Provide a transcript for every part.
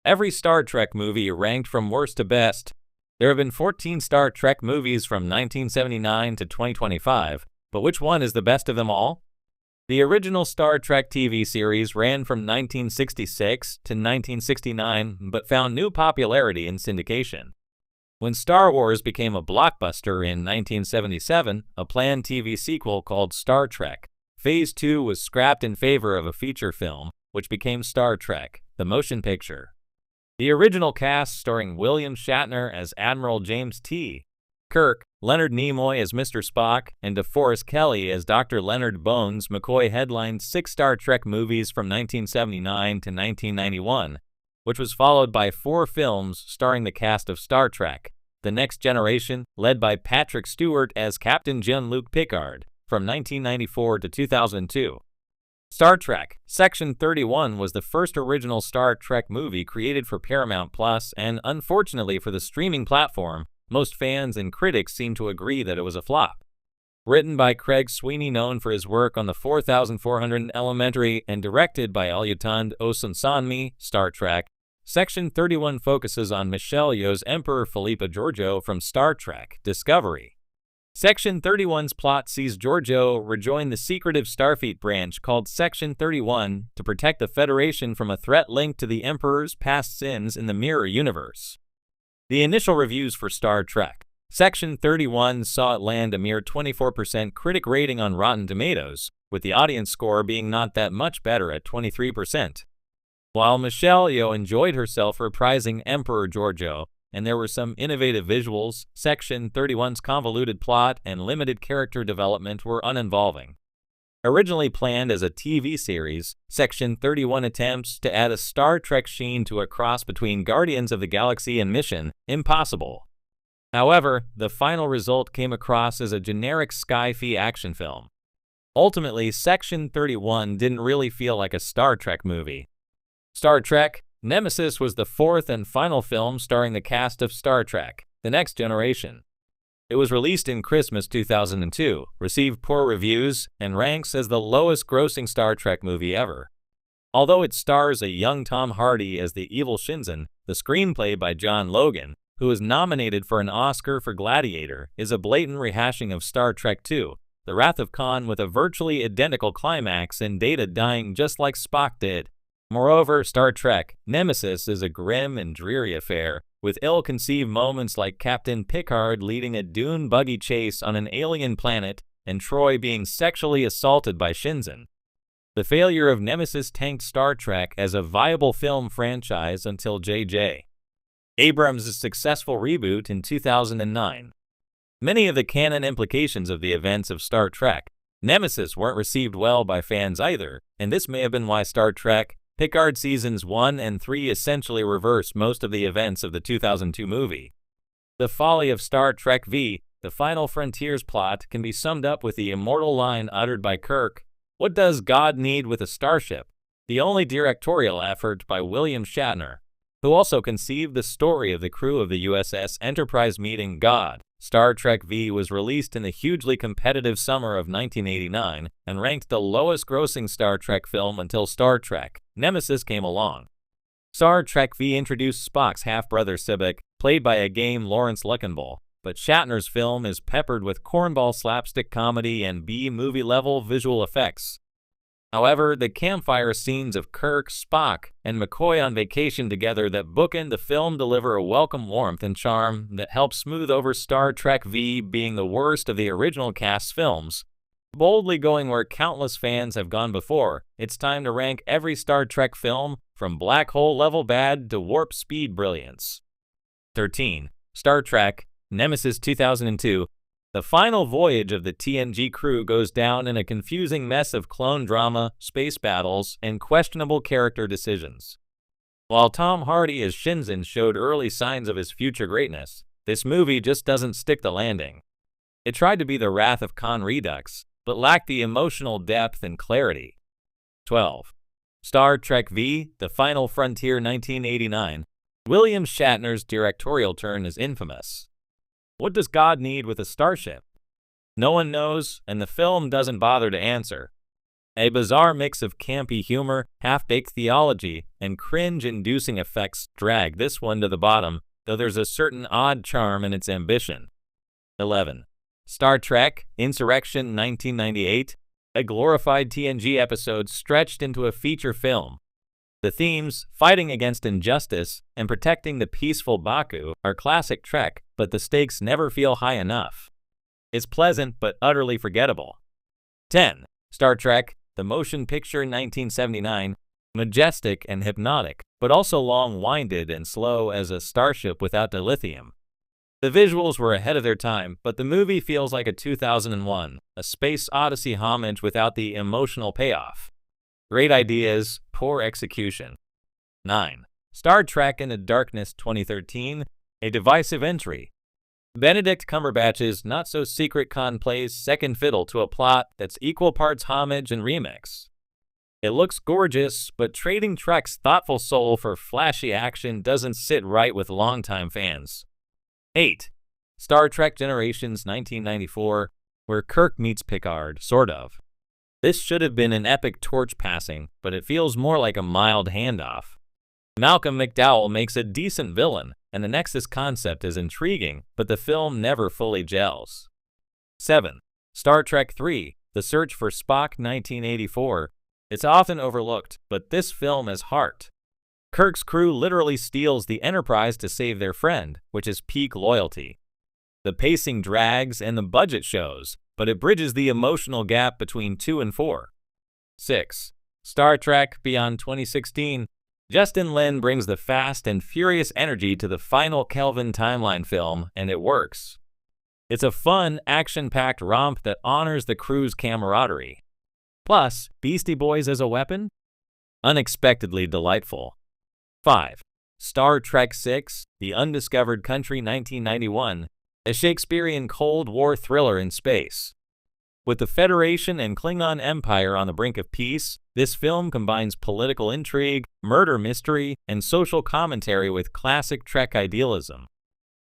Every Star Trek movie ranked from worst to best. There have been 14 Star Trek movies from 1979 to 2025, but which one is the best of them all? The original Star Trek TV series ran from 1966 to 1969 but found new popularity in syndication. When Star Wars became a blockbuster in 1977, a planned TV sequel called Star Trek Phase 2 was scrapped in favor of a feature film, which became Star Trek, the motion picture. The original cast starring William Shatner as Admiral James T. Kirk, Leonard Nimoy as Mr. Spock, and DeForest Kelley as Dr. Leonard Bones McCoy headlined 6 Star Trek movies from 1979 to 1991, which was followed by 4 films starring the cast of Star Trek The Next Generation, led by Patrick Stewart as Captain Jean-Luc Picard, from 1994 to 2002. Star Trek Section 31 was the first original Star Trek movie created for Paramount Plus, and unfortunately for the streaming platform, most fans and critics seem to agree that it was a flop. Written by Craig Sweeney, known for his work on the 4400 Elementary, and directed by Alyatand Osunsanmi, Star Trek Section 31 focuses on Michelle Yeoh's Emperor Philippa Georgiou from Star Trek Discovery. Section 31's plot sees Georgiou rejoin the secretive Starfleet branch called Section 31 to protect the Federation from a threat linked to the Emperor's past sins in the Mirror Universe. The initial reviews for Star Trek Section 31 saw it land a mere 24% critic rating on Rotten Tomatoes, with the audience score being not that much better at 23%. While Michelle Yeoh enjoyed herself reprising Emperor Georgiou, and there were some innovative visuals, Section 31's convoluted plot and limited character development were uninvolving. Originally planned as a TV series, Section 31 attempts to add a Star Trek sheen to a cross between Guardians of the Galaxy and Mission Impossible. However, the final result came across as a generic sci-fi action film. Ultimately, Section 31 didn't really feel like a Star Trek movie. Star Trek Nemesis was the 4th and final film starring the cast of Star Trek The Next Generation. It was released in Christmas 2002, received poor reviews, and ranks as the lowest-grossing Star Trek movie ever. Although it stars a young Tom Hardy as the evil Shinzen, the screenplay by John Logan, who was nominated for an Oscar for Gladiator, is a blatant rehashing of Star Trek II, The Wrath of Khan, with a virtually identical climax and Data dying just like Spock did. Moreover, Star Trek Nemesis is a grim and dreary affair, with ill-conceived moments like Captain Picard leading a dune buggy chase on an alien planet and Troy being sexually assaulted by Shinzen. The failure of Nemesis tanked Star Trek as a viable film franchise until J.J. Abrams' successful reboot in 2009. Many of the canon implications of the events of Star Trek Nemesis weren't received well by fans either, and this may have been why Star Trek Picard Seasons 1 and 3 essentially reverse most of the events of the 2002 movie. The folly of Star Trek V, The Final Frontier's plot, can be summed up with the immortal line uttered by Kirk, "What does God need with a starship?" The only directorial effort by William Shatner, who also conceived the story of the crew of the USS Enterprise meeting God. Star Trek V was released in the hugely competitive summer of 1989 and ranked the lowest-grossing Star Trek film until Star Trek Nemesis came along. Star Trek V introduced Spock's half-brother Sibik, played by a game Lawrence Luckenball, but Shatner's film is peppered with cornball slapstick comedy and B-movie-level visual effects. However, the campfire scenes of Kirk, Spock, and McCoy on vacation together that bookend the film deliver a welcome warmth and charm that help smooth over Star Trek V being the worst of the original cast's films. Boldly going where countless fans have gone before, it's time to rank every Star Trek film from black hole level bad to warp speed brilliance. 13. Star Trek Nemesis 2002. The final voyage of the TNG crew goes down in a confusing mess of clone drama, space battles, and questionable character decisions. While Tom Hardy as Shinzen showed early signs of his future greatness, this movie just doesn't stick the landing. It tried to be the Wrath of Khan Redux, but lacked the emotional depth and clarity. 12. Star Trek V, The Final Frontier 1989. William Shatner's directorial turn is infamous. What does God need with a starship? No one knows, and the film doesn't bother to answer. A bizarre mix of campy humor, half-baked theology, and cringe-inducing effects drag this one to the bottom, though there's a certain odd charm in its ambition. 11. Star Trek Insurrection 1998, a glorified TNG episode stretched into a feature film. The themes, fighting against injustice and protecting the peaceful Baku, are classic Trek, but the stakes never feel high enough. It's pleasant but utterly forgettable. 10. Star Trek The Motion Picture 1979, majestic and hypnotic, but also long-winded and slow as a starship without dilithium. The visuals were ahead of their time, but the movie feels like a 2001, a space odyssey homage without the emotional payoff. Great ideas, poor execution. 9. Star Trek Into Darkness 2013, a divisive entry. Benedict Cumberbatch's not-so-secret con plays second fiddle to a plot that's equal parts homage and remix. It looks gorgeous, but trading Trek's thoughtful soul for flashy action doesn't sit right with longtime fans. 8. Star Trek Generations 1994, where Kirk meets Picard, sort of. This should have been an epic torch passing, but it feels more like a mild handoff. Malcolm McDowell makes a decent villain, and the Nexus concept is intriguing, but the film never fully gels. 7. Star Trek III, The Search for Spock 1984. It's often overlooked, but this film has heart. Kirk's crew literally steals the Enterprise to save their friend, which is peak loyalty. The pacing drags and the budget shows, but it bridges the emotional gap between 2 and 4. 6. Star Trek Beyond 2016. Justin Lin brings the fast and furious energy to the final Kelvin timeline film, and it works. It's a fun, action-packed romp that honors the crew's camaraderie. Plus, Beastie Boys as a weapon? Unexpectedly delightful. 5. Star Trek VI, The Undiscovered Country 1991, a Shakespearean Cold War thriller in space. With the Federation and Klingon Empire on the brink of peace, this film combines political intrigue, murder mystery, and social commentary with classic Trek idealism.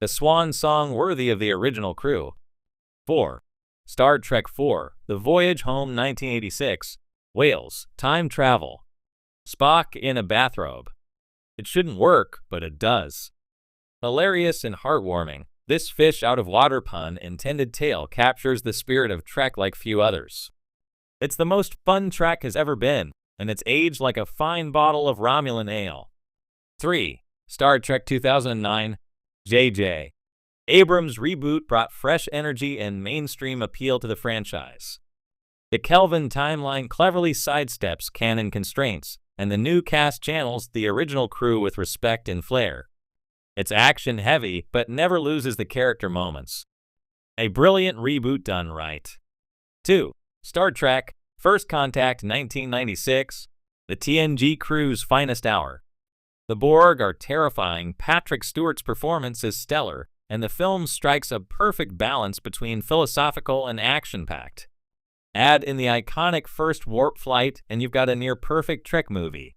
A swan song worthy of the original crew. 4. Star Trek IV, The Voyage Home 1986, Wales, time travel. Spock in a bathrobe. It shouldn't work, but it does. Hilarious and heartwarming, this fish-out-of-water pun-intended tale captures the spirit of Trek like few others. It's the most fun Trek has ever been, and it's aged like a fine bottle of Romulan ale. 3. Star Trek 2009, JJ. Abrams' reboot brought fresh energy and mainstream appeal to the franchise. The Kelvin timeline cleverly sidesteps canon constraints, and the new cast channels the original crew with respect and flair. It's action-heavy, but never loses the character moments. A brilliant reboot done right. 2. Star Trek First Contact 1996, the TNG crew's finest hour. The Borg are terrifying, Patrick Stewart's performance is stellar, and the film strikes a perfect balance between philosophical and action-packed. Add in the iconic first warp flight, and you've got a near-perfect Trek movie.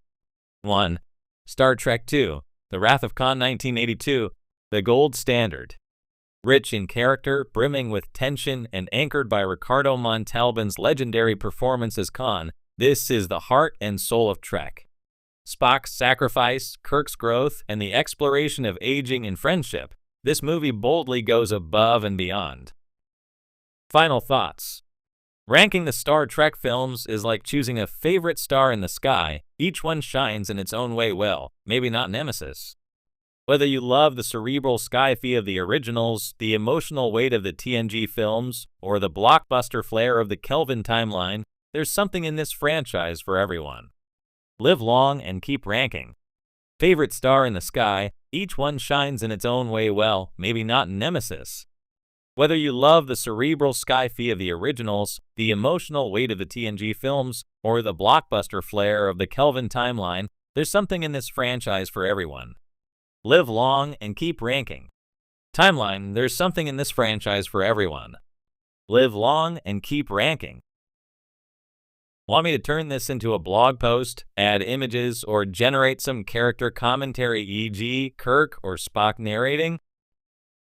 1. Star Trek II, The Wrath of Khan 1982, the gold standard. Rich in character, brimming with tension, and anchored by Ricardo Montalban's legendary performance as Khan, this is the heart and soul of Trek. Spock's sacrifice, Kirk's growth, and the exploration of aging and friendship, this movie boldly goes above and beyond. Final thoughts. Ranking the Star Trek films is like choosing a favorite star in the sky. Each one shines in its own way well, maybe not Nemesis. Whether you love the cerebral sci-fi of the originals, the emotional weight of the TNG films, or the blockbuster flair of the Kelvin timeline, there's something in this franchise for everyone. Live long and keep ranking. Favorite star in the sky, each one shines in its own way well, maybe not Nemesis. Whether you love the cerebral sci-fi of the originals, the emotional weight of the TNG films, or the blockbuster flair of the Kelvin timeline, there's something in this franchise for everyone. Live long and keep ranking. Timeline, there's something in this franchise for everyone. Live long and keep ranking. Want me to turn this into a blog post, add images, or generate some character commentary, e.g., Kirk or Spock narrating?